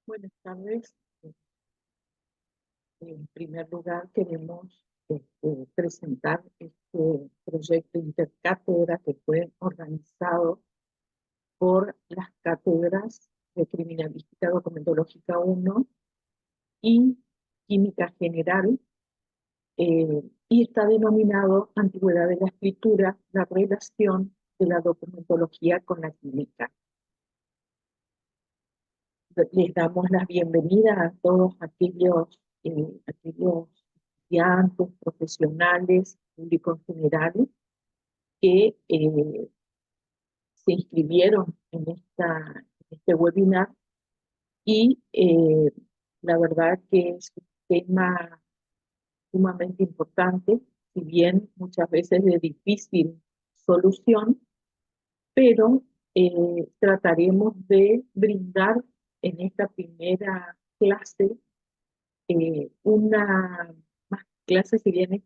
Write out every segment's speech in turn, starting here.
Buenas tardes. En primer lugar, queremos presentar este proyecto intercátedra que fue organizado por las cátedras de Criminalística Documentológica 1 y Química General, y está denominado Antigüedad de la Escritura, la relación de la documentología con la química. Les damos la bienvenida a todos aquellos estudiantes, profesionales, público en general, que se inscribieron en este webinar y la verdad que es un tema sumamente importante, si bien muchas veces de difícil solución, pero trataremos de brindar en esta primera clase una más clase sería en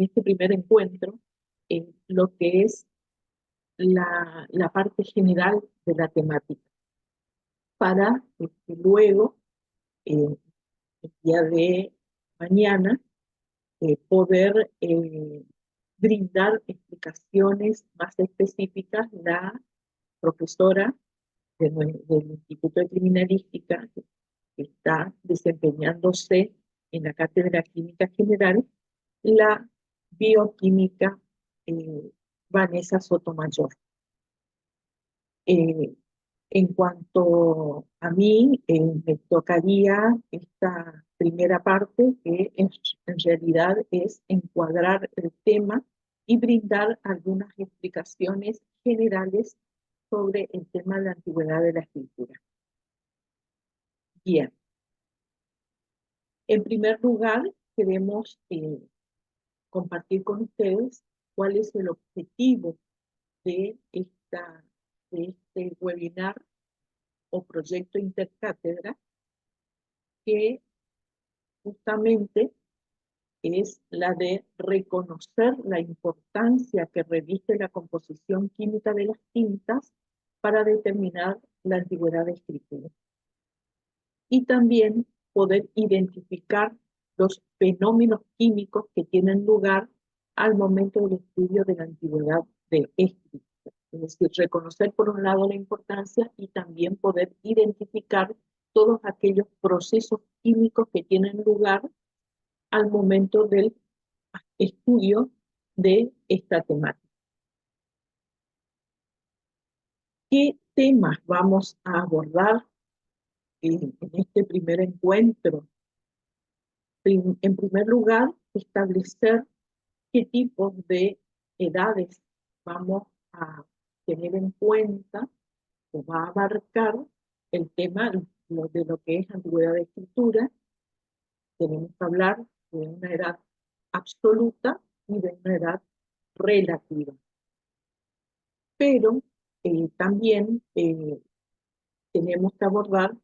este primer encuentro, lo que es la parte general de la temática, para que luego, el día de mañana, poder brindar explicaciones más específicas. La profesora del Instituto de Criminalística, que está desempeñándose en la Cátedra Química General, la bioquímica Vanessa Sotomayor. Eh, en cuanto a mí, me tocaría esta primera parte, que en realidad es encuadrar el tema y brindar algunas explicaciones generales sobre el tema de la antigüedad de la escritura. Bien, en primer lugar, queremos compartir con ustedes cuál es el objetivo de, de este webinar o proyecto intercátedra, que justamente es la de reconocer la importancia que reviste la composición química de las tintas para determinar la antigüedad de escritura, y también poder identificar los fenómenos químicos que tienen lugar al momento del estudio de la antigüedad de escritura. Es decir, reconocer por un lado la importancia y también poder identificar todos aquellos procesos químicos que tienen lugar al momento del estudio de esta temática. ¿Qué temas vamos a abordar en este primer encuentro? En primer lugar, establecer qué tipos de edades vamos a tener en cuenta, o va a abarcar el tema de lo que es antigüedad de escritura. Tenemos que hablar de una edad absoluta y de una edad relativa. Pero también tenemos que abordar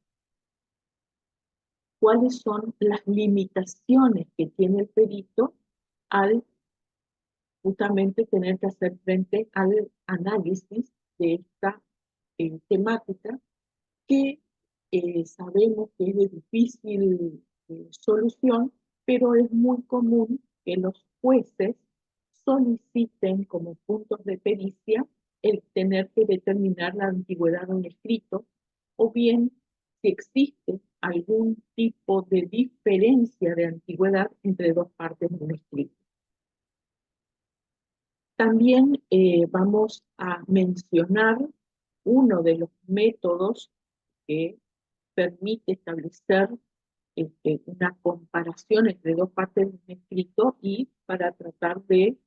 cuáles son las limitaciones que tiene el perito al justamente tener que hacer frente al análisis de esta temática, que sabemos que es de difícil solución, pero es muy común que los jueces soliciten como puntos de pericia el tener que determinar la antigüedad de un escrito, o bien si existe algún tipo de diferencia de antigüedad entre dos partes de un escrito. También vamos a mencionar uno de los métodos que permite establecer una comparación entre dos partes de un escrito, y para tratar de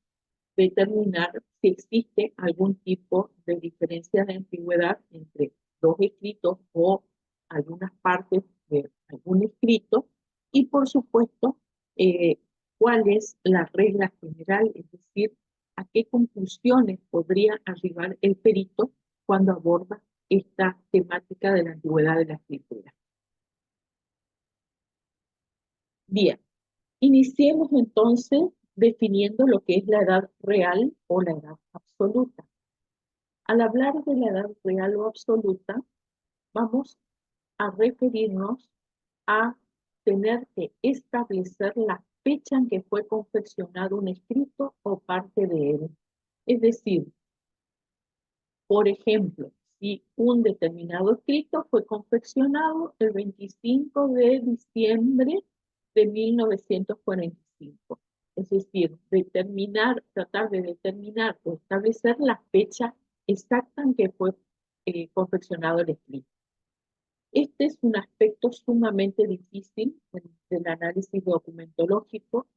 determinar si existe algún tipo de diferencia de antigüedad entre dos escritos o algunas partes de algún escrito, y por supuesto cuál es la regla general, es decir, a qué conclusiones podría arribar el perito cuando aborda esta temática de la antigüedad de la escritura. Bien, iniciemos entonces definiendo lo que es la edad real o la edad absoluta. Al hablar de la edad real o absoluta, vamos a referirnos a tener que establecer la fecha en que fue confeccionado un escrito o parte de él. Es decir, por ejemplo, si un determinado escrito fue confeccionado el 25 de diciembre de 1945. Es decir, tratar de determinar o establecer la fecha exacta en que fue confeccionado el escrito. Este es un aspecto sumamente difícil del análisis documentológico.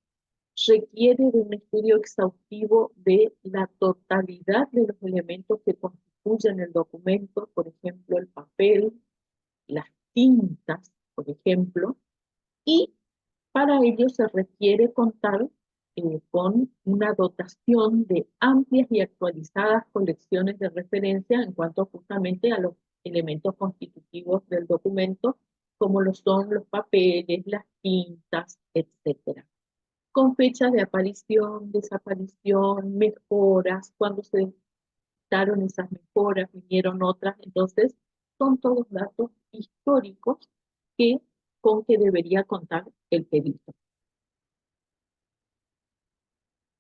Requiere de un estudio exhaustivo de la totalidad de los elementos que constituyen el documento, por ejemplo, el papel, las tintas, por ejemplo, y para ello se requiere contar con una dotación de amplias y actualizadas colecciones de referencia en cuanto justamente a los elementos constitutivos del documento, como lo son los papeles, las tintas, etcétera, con fechas de aparición, desaparición, mejoras, cuando se daron esas mejoras, vinieron otras. Entonces, son todos datos históricos con que debería contar el perito.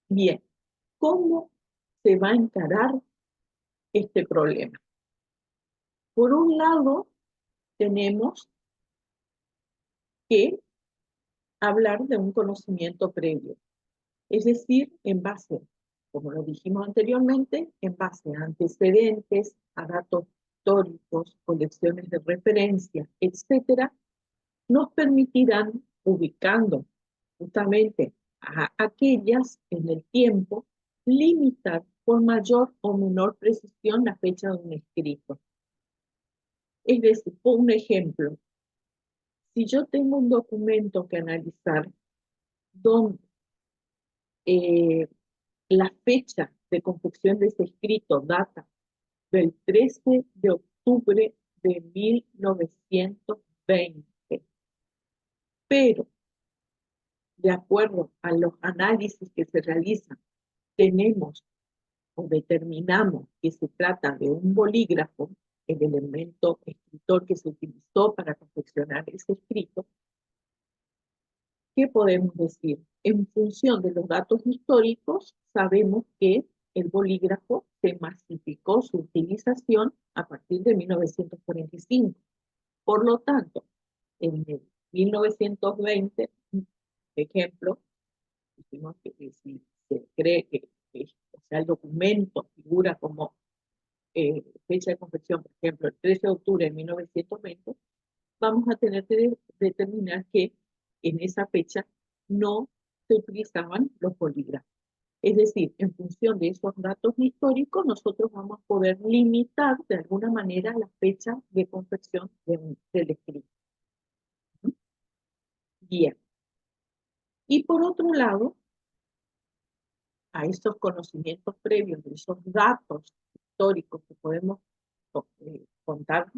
Bien, ¿cómo se va a encarar este problema? Por un lado, tenemos que hablar de un conocimiento previo. Es decir, en base, como lo dijimos anteriormente, en base a antecedentes, a datos históricos, colecciones de referencia, etcétera, nos permitirán, ubicando justamente a aquellas en el tiempo, limitar con mayor o menor precisión la fecha de un escrito. Es decir, por un ejemplo, si yo tengo un documento que analizar donde la fecha de confección de ese escrito data del 13 de octubre de 1920. Pero, de acuerdo a los análisis que se realizan, tenemos o determinamos que se trata de un bolígrafo, el elemento escritor que se utilizó para confeccionar ese escrito. ¿Qué podemos decir? En función de los datos históricos, sabemos que el bolígrafo se masificó su utilización a partir de 1945. Por lo tanto, en el 1920, ejemplo, decimos que si se cree que o sea, el documento figura como fecha de confección, por ejemplo, el 13 de octubre de 1920, vamos a tener que determinar que en esa fecha no se utilizaban los bolígrafos. Es decir, en función de esos datos históricos, nosotros vamos a poder limitar de alguna manera la fecha de confección del escrito. Bien. Y por otro lado, a esos conocimientos previos, de esos datos históricos que podemos contar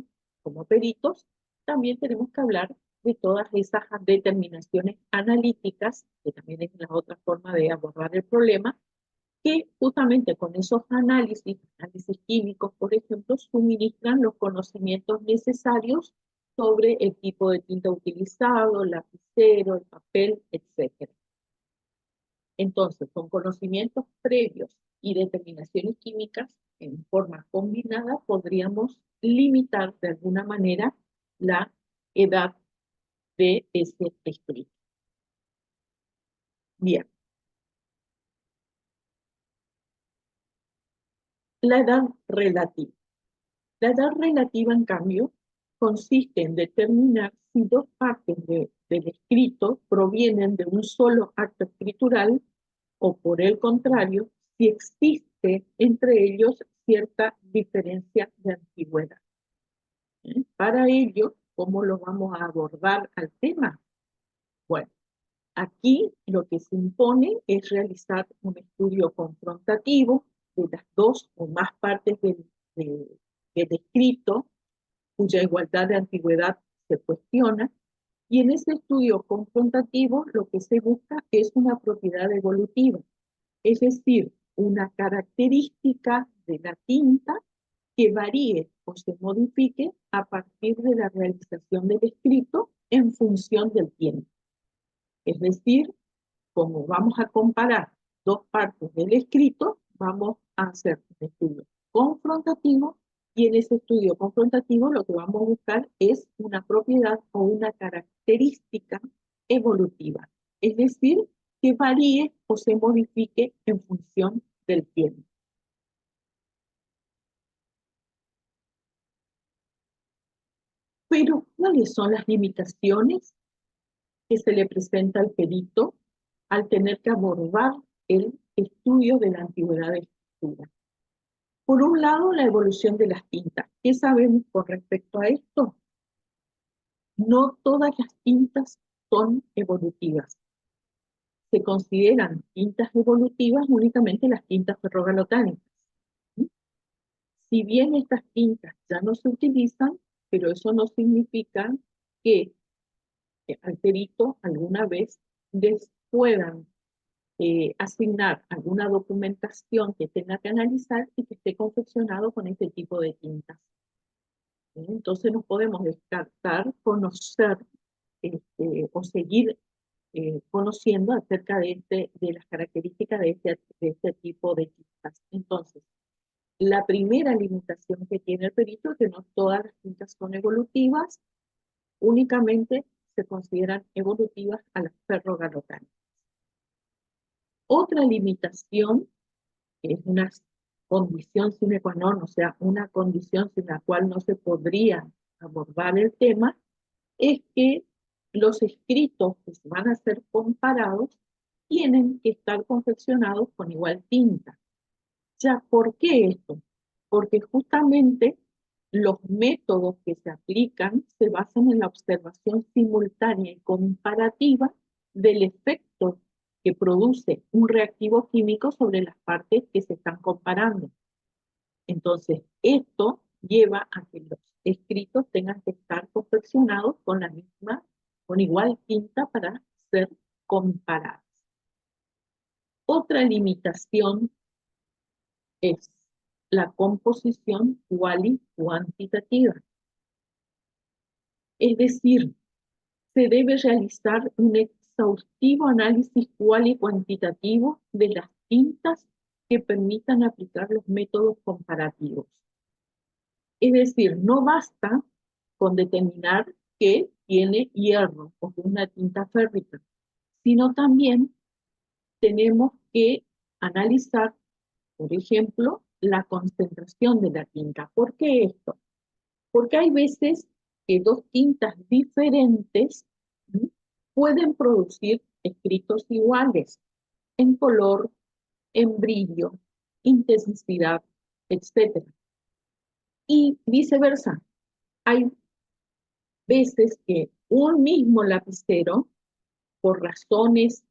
como peritos, también tenemos que hablar de todas esas determinaciones analíticas, que también es la otra forma de abordar el problema, que justamente con esos análisis químicos, por ejemplo, suministran los conocimientos necesarios sobre el tipo de tinta utilizado, el lapicero, el papel, etc. Entonces, con conocimientos previos y determinaciones químicas en forma combinada, podríamos limitar de alguna manera la edad de ese escrito. Bien. La edad relativa. La edad relativa, en cambio, consiste en determinar si dos partes del escrito provienen de un solo acto escritural o, por el contrario, si existe entre ellos cierta diferencia de antigüedad. Para ello, ¿cómo lo vamos a abordar al tema? Bueno, aquí lo que se impone es realizar un estudio confrontativo de las dos o más partes del escrito, cuya igualdad de antigüedad se cuestiona, y en ese estudio confrontativo lo que se busca es una propiedad evolutiva, es decir, una característica de la tinta que varíe o se modifique a partir de la realización del escrito en función del tiempo. Es decir, como vamos a comparar dos partes del escrito, vamos a hacer un estudio confrontativo y en ese estudio confrontativo lo que vamos a buscar es una propiedad o una característica evolutiva. Es decir, que varíe o se modifique en función del tiempo. Pero, ¿cuáles son las limitaciones que se le presenta al perito al tener que abordar el estudio de la antigüedad de la escritura? Por un lado, la evolución de las tintas. ¿Qué sabemos con respecto a esto? No todas las tintas son evolutivas. Se consideran tintas evolutivas únicamente las tintas ferrogalotánicas. Si bien estas tintas ya no se utilizan, pero eso no significa que al perito alguna vez les puedan asignar alguna documentación que tenga que analizar y que esté confeccionado con este tipo de tintas. Entonces no podemos descartar conocer o seguir conociendo acerca de las características de este tipo de tintas. Entonces, la primera limitación que tiene el perito es que no todas las tintas son evolutivas, únicamente se consideran evolutivas a las ferrogalotánicas. Otra limitación, que es una condición sine qua non, o sea, una condición sin la cual no se podría abordar el tema, es que los escritos que se van a ser comparados tienen que estar confeccionados con igual tinta. Ya, ¿por qué esto? Porque justamente los métodos que se aplican se basan en la observación simultánea y comparativa del efecto que produce un reactivo químico sobre las partes que se están comparando. Entonces, esto lleva a que los escritos tengan que estar confeccionados con la misma, con igual tinta para ser comparados. Otra limitación es la composición cualitativa. Es decir, se debe realizar un exhaustivo análisis cuantitativo de las tintas que permitan aplicar los métodos comparativos. Es decir, no basta con determinar que tiene hierro o que es una tinta férrica, sino también tenemos que analizar, por ejemplo, la concentración de la tinta. ¿Por qué esto? Porque hay veces que dos tintas diferentes pueden producir escritos iguales en color, en brillo, intensidad, etc. Y viceversa. Hay veces que un mismo lapicero, por razones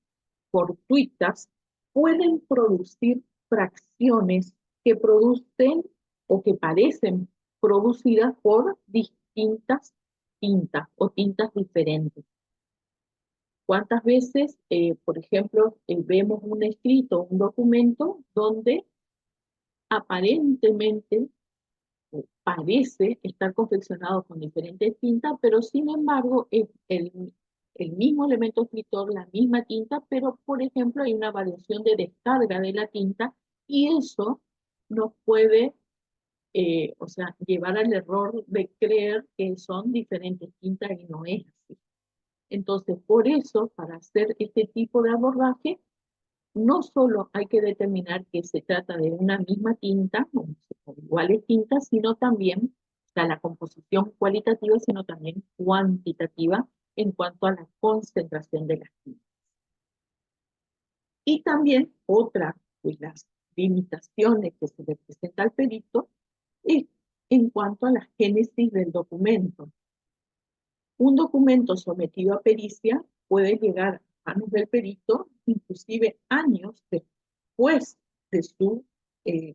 fortuitas, pueden producir fracciones que producen o que parecen producidas por distintas tintas o tintas diferentes. ¿Cuántas veces, por ejemplo, vemos un escrito, un documento donde aparentemente parece estar confeccionado con diferentes tintas, pero sin embargo es el mismo elemento escritor, la misma tinta, pero por ejemplo hay una variación de descarga de la tinta y eso nos puede, o sea, llevar al error de creer que son diferentes tintas y no es así. Entonces, por eso, para hacer este tipo de abordaje, no solo hay que determinar que se trata de una misma tinta, o iguales tintas, sino también, o sea, la composición cualitativa, sino también cuantitativa en cuanto a la concentración de las tintas. Y también otra de las limitaciones que se le presenta al perito es en cuanto a la génesis del documento. Un documento sometido a pericia puede llegar a manos del perito inclusive años después de su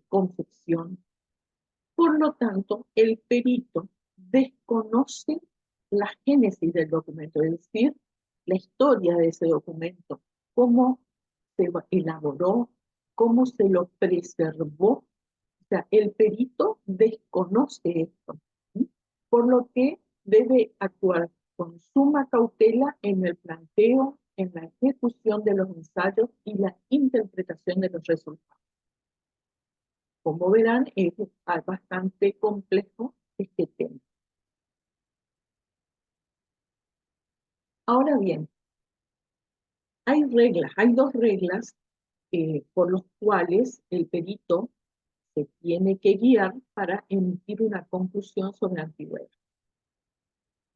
confección. Por lo tanto, el perito desconoce la génesis del documento, es decir, la historia de ese documento, cómo se elaboró, cómo se lo preservó, sea, el perito desconoce esto, ¿sí? Por lo que debe actuar con suma cautela en el planteo, en la ejecución de los ensayos y la interpretación de los resultados. Como verán, es bastante complejo este tema. Ahora bien, hay reglas, hay dos reglas por los cuales el perito se tiene que guiar para emitir una conclusión sobre antigüedad.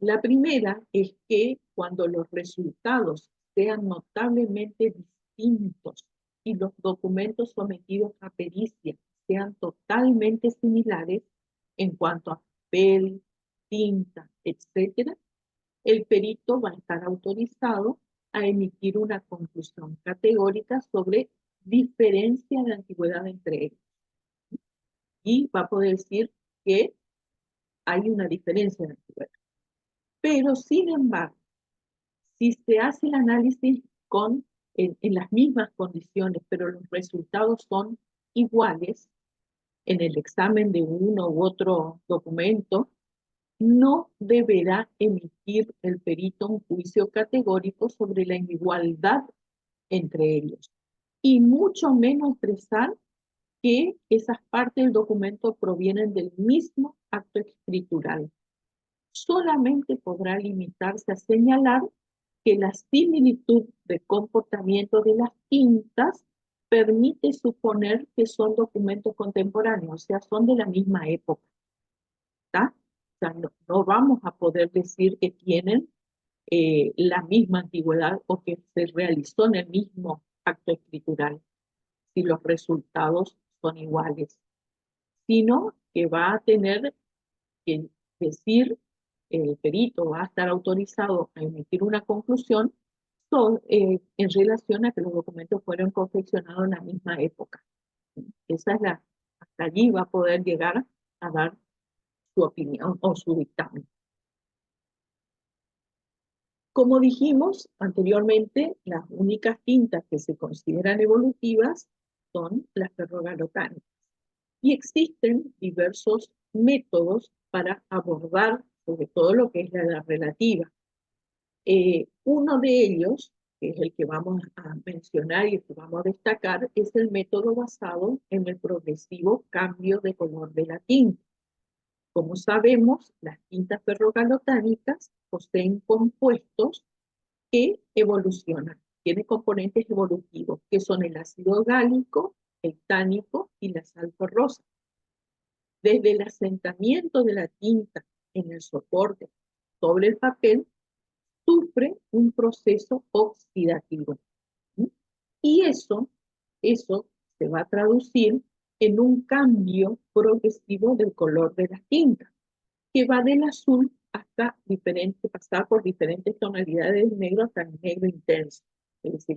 La primera es que cuando los resultados sean notablemente distintos y los documentos sometidos a pericia sean totalmente similares en cuanto a papel, tinta, etc., el perito va a estar autorizado a emitir una conclusión categórica sobre diferencia de antigüedad entre ellos. Y va a poder decir que hay una diferencia de antigüedad. Pero, sin embargo, si se hace el análisis en las mismas condiciones, pero los resultados son iguales en el examen de uno u otro documento, no deberá emitir el perito un juicio categórico sobre la igualdad entre ellos, y mucho menos expresar que esas partes del documento provienen del mismo acto escritural. Solamente podrá limitarse a señalar que la similitud de comportamiento de las tintas permite suponer que son documentos contemporáneos, o sea, son de la misma época. ¿Está? O sea, no vamos a poder decir que tienen la misma antigüedad o que se realizó en el mismo acto escritural si los resultados son iguales, sino que va a tener que decir, el perito va a estar autorizado a emitir una conclusión en relación a que los documentos fueron confeccionados en la misma época. Esa es hasta allí va a poder llegar a dar su opinión o su dictamen. Como dijimos anteriormente, las únicas tintas que se consideran evolutivas son las ferrogalotánicas. Y existen diversos métodos para abordar sobre todo lo que es la edad relativa. Uno de ellos, que es el que vamos a mencionar y el que vamos a destacar, es el método basado en el progresivo cambio de color de la tinta. Como sabemos, las tintas ferrogalotánicas poseen compuestos que evolucionan, tienen componentes evolutivos, que son el ácido gálico, el tánico y la sal ferrosa. Desde el asentamiento de la tinta en el soporte sobre el papel, sufre un proceso oxidativo. Y eso se va a traducir en un cambio progresivo del color de la tinta, que va del azul hasta pasar por diferentes tonalidades de negro hasta el negro intenso. Es decir,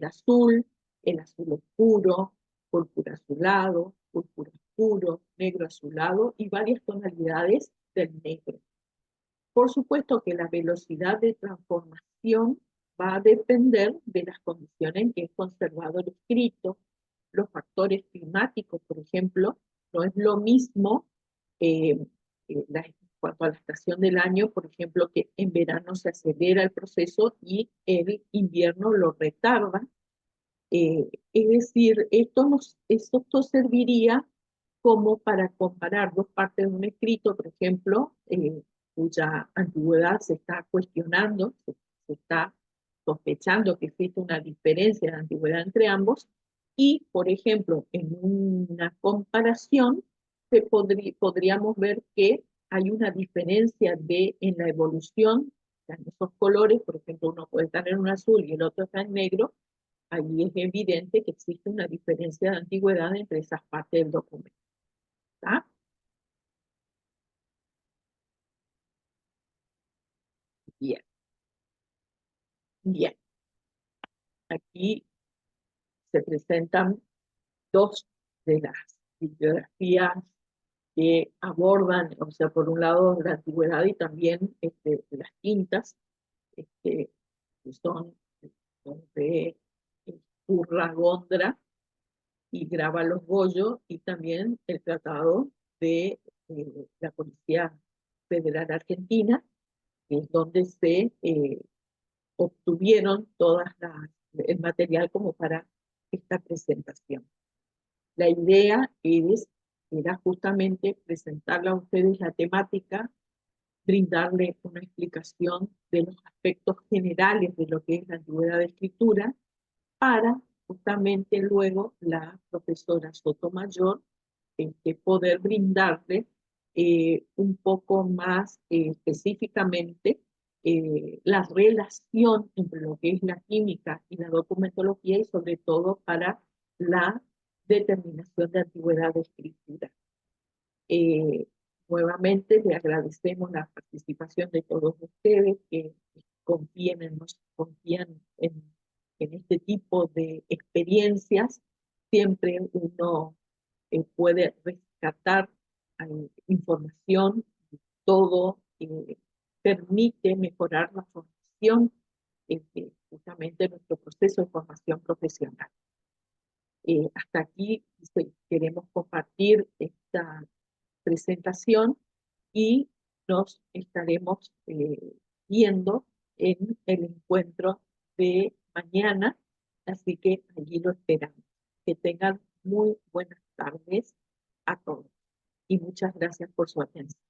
el azul oscuro, púrpura azulado, púrpura oscuro, negro azulado y varias tonalidades del negro. Por supuesto que la velocidad de transformación va a depender de las condiciones en que es conservado el escrito, los factores climáticos, por ejemplo, no es lo mismo eh, cuanto a la estación del año, por ejemplo, que en verano se acelera el proceso y el invierno lo retarda. Es decir, esto serviría como para comparar dos partes de un escrito, por ejemplo, cuya antigüedad se está cuestionando, se está sospechando que existe una diferencia de antigüedad entre ambos, y, por ejemplo, en una comparación podríamos ver que hay una diferencia en la evolución, en esos colores, por ejemplo, uno puede estar en un azul y el otro está en negro, allí es evidente que existe una diferencia de antigüedad entre esas partes del documento. ¿Está? Bien, bien. Aquí se presentan dos de las bibliografías que abordan, o sea, por un lado la antigüedad y también las tintas, que son de Urra Gondra, y graba los Goyo y también el tratado de la Policía Federal Argentina, que es donde se obtuvieron el material como para esta presentación. La idea era justamente presentarle a ustedes la temática, brindarle una explicación de los aspectos generales de lo que es la antigüedad de escritura, para justamente luego la profesora Sotomayor poder brindarle un poco más específicamente la relación entre lo que es la química y la documentología y sobre todo para la determinación de antigüedad de escritura. Eh, Nuevamente le agradecemos la participación de todos ustedes que confían en este tipo de experiencias. Siempre uno puede rescatar información, todo permite mejorar la formación, justamente nuestro proceso de formación profesional. Hasta aquí queremos compartir esta presentación y nos estaremos viendo en el encuentro de mañana, así que allí lo esperamos. Que tengan muy buenas tardes a todos y muchas gracias por su atención.